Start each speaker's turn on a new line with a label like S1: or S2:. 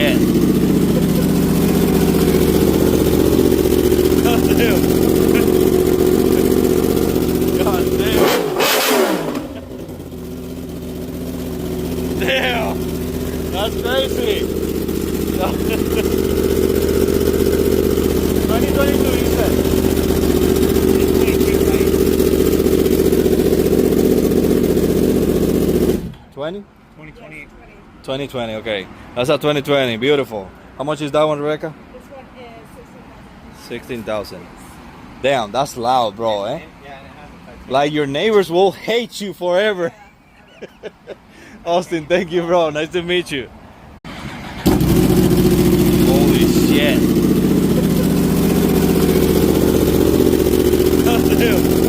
S1: shit. God damn. God damn. Damn. That's crazy. 2022 you said. 20?
S2: 2020.
S1: 2020, okay. That's a 2020, beautiful. How much is that one, Rebecca?
S3: This one is
S1: 16,000. Damn, that's loud, bro, eh?
S2: Yeah, and it has a touch.
S1: Like your neighbors will hate you forever. Austin, thank you, bro. Nice to meet you. Holy shit. God damn.